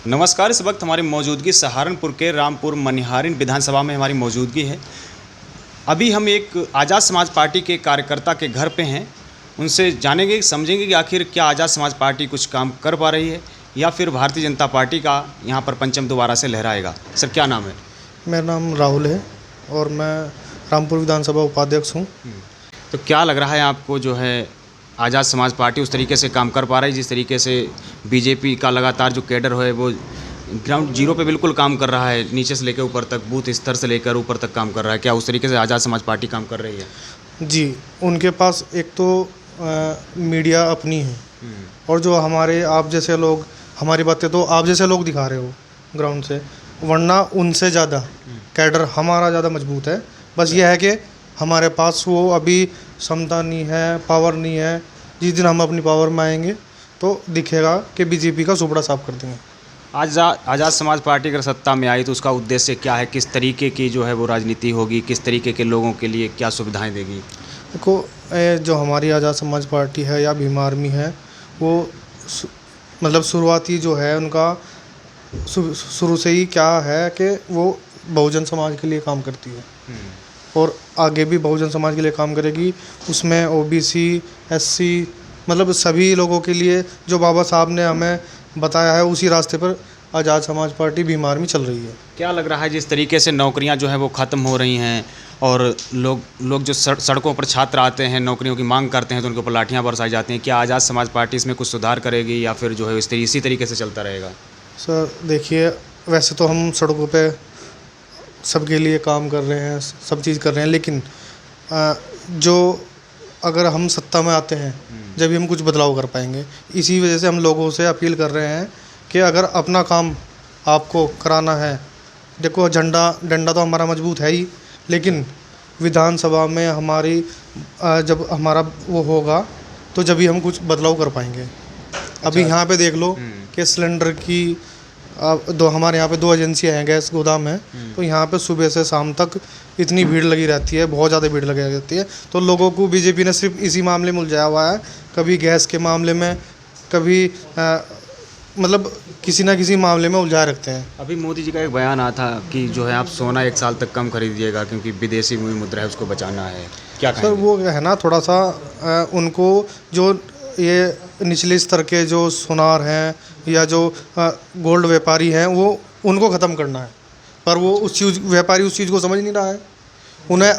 नमस्कार। इस वक्त हमारी मौजूदगी सहारनपुर के रामपुर मनिहारिन विधानसभा में हमारी मौजूदगी है। अभी हम एक आज़ाद समाज पार्टी के कार्यकर्ता के घर पे हैं। उनसे जानेंगे, समझेंगे कि आखिर क्या आज़ाद समाज पार्टी कुछ काम कर पा रही है या फिर भारतीय जनता पार्टी का यहाँ पर परचम दोबारा से लहराएगा। सर, क्या नाम है? मेरा नाम राहुल है और मैं रामपुर विधानसभा उपाध्यक्ष हूँ। तो क्या लग रहा है आपको, जो है आज़ाद समाज पार्टी उस तरीके से काम कर पा रही है जिस तरीके से बीजेपी का लगातार जो कैडर है वो ग्राउंड जीरो पे बिल्कुल काम कर रहा है, नीचे से लेकर ऊपर तक, बूथ स्तर से लेकर ऊपर तक काम कर रहा है? क्या उस तरीके से आज़ाद समाज पार्टी काम कर रही है? जी, उनके पास एक तो मीडिया अपनी है और जो हमारे आप जैसे लोग, हमारी बातें तो आप जैसे लोग दिखा रहे हो ग्राउंड से, वरना उनसे ज़्यादा कैडर हमारा ज़्यादा मजबूत है। बस यह है कि हमारे पास वो अभी क्षमता नहीं है, पावर नहीं है। जिस दिन हम अपनी पावर में आएंगे तो दिखेगा कि बीजेपी का सुपड़ा साफ कर देंगे। आज़ाद समाज पार्टी अगर सत्ता में आई तो उसका उद्देश्य क्या है? किस तरीके की जो है वो राजनीति होगी? किस तरीके के लोगों के लिए क्या सुविधाएं देगी? देखो, जो हमारी आज़ाद समाज पार्टी है या भीम आर्मी है, वो मतलब शुरुआती जो है उनका शुरू से ही क्या है कि वो बहुजन समाज के लिए काम करती है और आगे भी बहुजन समाज के लिए काम करेगी। उसमें ओबीसी, एससी, मतलब सभी लोगों के लिए जो बाबा साहब ने हमें बताया है, उसी रास्ते पर आज़ाद समाज पार्टी भीम आर्मी चल रही है। क्या लग रहा है जिस तरीके से नौकरियां जो है वो ख़त्म हो रही हैं और लोग जो सड़कों पर छात्र आते हैं, नौकरियों की मांग करते हैं तो उनके ऊपर लाठियां बरसाई जाती हैं, क्या आज़ाद समाज पार्टी इसमें कुछ सुधार करेगी या फिर जो है इसी तरीके से चलता रहेगा? सर देखिए, वैसे तो हम सड़कों पे सबके लिए काम कर रहे हैं, सब चीज़ कर रहे हैं, लेकिन जो अगर हम सत्ता में आते हैं जब हम कुछ बदलाव कर पाएंगे। इसी वजह से हम लोगों से अपील कर रहे हैं कि अगर अपना काम आपको कराना है, देखो डंडा तो हमारा मजबूत है ही, लेकिन विधानसभा में हमारी जब हमारा वो होगा तो जब ही हम कुछ बदलाव कर पाएंगे। अभी यहाँ पे देख लो कि सिलेंडर की हमारे यहाँ पे 2 एजेंसियाँ हैं, गैस गोदाम है, तो यहाँ पे सुबह से शाम तक इतनी भीड़ लगी रहती है, बहुत ज़्यादा भीड़ लगी रहती है। तो लोगों को बीजेपी ने सिर्फ इसी मामले में उलझाया हुआ है, कभी गैस के मामले में, कभी मतलब किसी ना किसी मामले में उलझाए रखते हैं। अभी मोदी जी का एक बयान आया था कि जो है आप सोना 1 साल तक कम खरीदिएगा क्योंकि विदेशी मुद्रा है, उसको बचाना है। क्या सर, वो है ना, थोड़ा सा उनको जो ये निचले स्तर के जो सुनार हैं या जो गोल्ड व्यापारी हैं, वो उनको ख़त्म करना है, पर वो व्यापारी उस चीज़ को समझ नहीं रहा है। उन्हें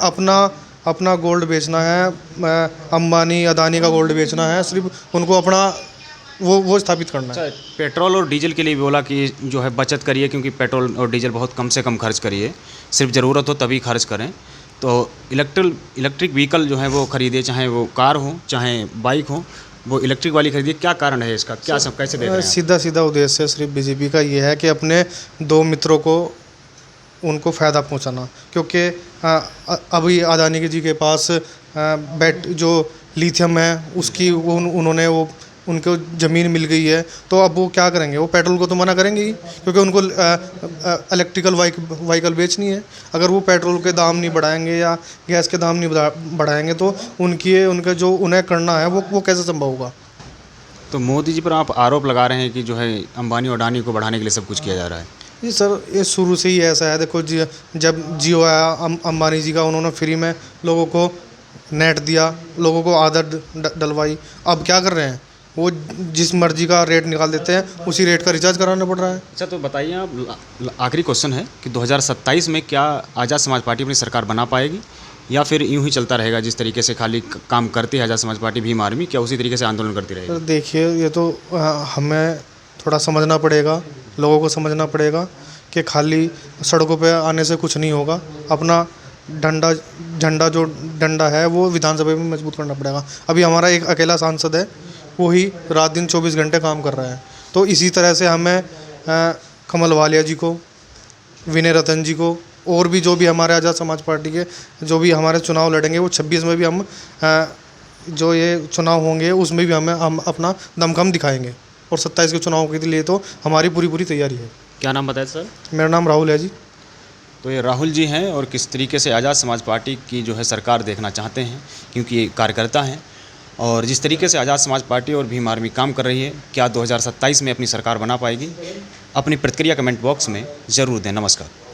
अपना गोल्ड बेचना है, अंबानी अदानी का गोल्ड बेचना है, सिर्फ उनको अपना वो स्थापित करना है। पेट्रोल और डीजल के लिए भी बोला कि जो है बचत करिए क्योंकि पेट्रोल और डीजल बहुत कम से कम खर्च करिए, सिर्फ ज़रूरत हो तभी खर्च करें। तो इलेक्ट्रिक व्हीकल जो है वो खरीदिए, चाहे वो कार हो चाहे बाइक हो, वो इलेक्ट्रिक वाली खरीदिए। क्या कारण है इसका? क्या सब कैसे देख रहे हैं? सीधा उद्देश्य सिर्फ बीजेपी का ये है कि अपने 2 मित्रों को उनको फ़ायदा पहुंचाना, क्योंकि अभी अदानी जी के पास जो लिथियम है उसकी उन्होंने उनको ज़मीन मिल गई है, तो अब वो क्या करेंगे? वो पेट्रोल को तो मना करेंगे ही, क्योंकि उनको इलेक्ट्रिकल व्हीकल बेचनी है। अगर वो पेट्रोल के दाम नहीं बढ़ाएंगे या गैस के दाम नहीं बढ़ाएंगे तो उनका जो उन्हें करना है वो कैसे संभव होगा? तो मोदी जी पर आप आरोप लगा रहे हैं कि जो है अंबानी और अडानी को बढ़ाने के लिए सब कुछ किया जा रहा है। जी सर, ये शुरू से ही ऐसा है। देखो जी, जब जियो आया अंबानी जी का, उन्होंने फ्री में लोगों को नेट दिया, लोगों को आदत डलवाई। अब क्या कर रहे हैं? वो जिस मर्जी का रेट निकाल देते हैं, उसी रेट का रिचार्ज कराना पड़ रहा है। अच्छा, तो बताइए आप, आखिरी क्वेश्चन है कि 2027 में क्या आज़ाद समाज पार्टी अपनी सरकार बना पाएगी या फिर यूं ही चलता रहेगा जिस तरीके से खाली काम करती है आज़ाद समाज पार्टी भीम आर्मी, क्या उसी तरीके से आंदोलन करती रहेगी? तो देखिए, ये तो हमें थोड़ा समझना पड़ेगा, लोगों को समझना पड़ेगा कि खाली सड़कों पे आने से कुछ नहीं होगा। अपना डंडा है वो विधानसभा में मजबूत करना पड़ेगा। अभी हमारा एक अकेला सांसद है, वो ही रात दिन 24 घंटे काम कर रहा है। तो इसी तरह से हमें कमल वालिया जी को, विनय रतन जी को, और भी जो भी हमारे आज़ाद समाज पार्टी के जो भी हमारे चुनाव लड़ेंगे, वो 26 में भी हम जो ये चुनाव होंगे उसमें भी हम अपना दमखम दिखाएंगे, और 27 के चुनाव के लिए तो हमारी पूरी तैयारी है। क्या नाम बताया सर? मेरा नाम राहुल है जी। तो ये राहुल जी हैं और किस तरीके से आज़ाद समाज पार्टी की जो है सरकार देखना चाहते हैं, क्योंकि ये कार्यकर्ता हैं और जिस तरीके से आज़ाद समाज पार्टी और भीम आर्मी काम कर रही है, क्या 2027 में अपनी सरकार बना पाएगी? अपनी प्रतिक्रिया कमेंट बॉक्स में ज़रूर दें। नमस्कार।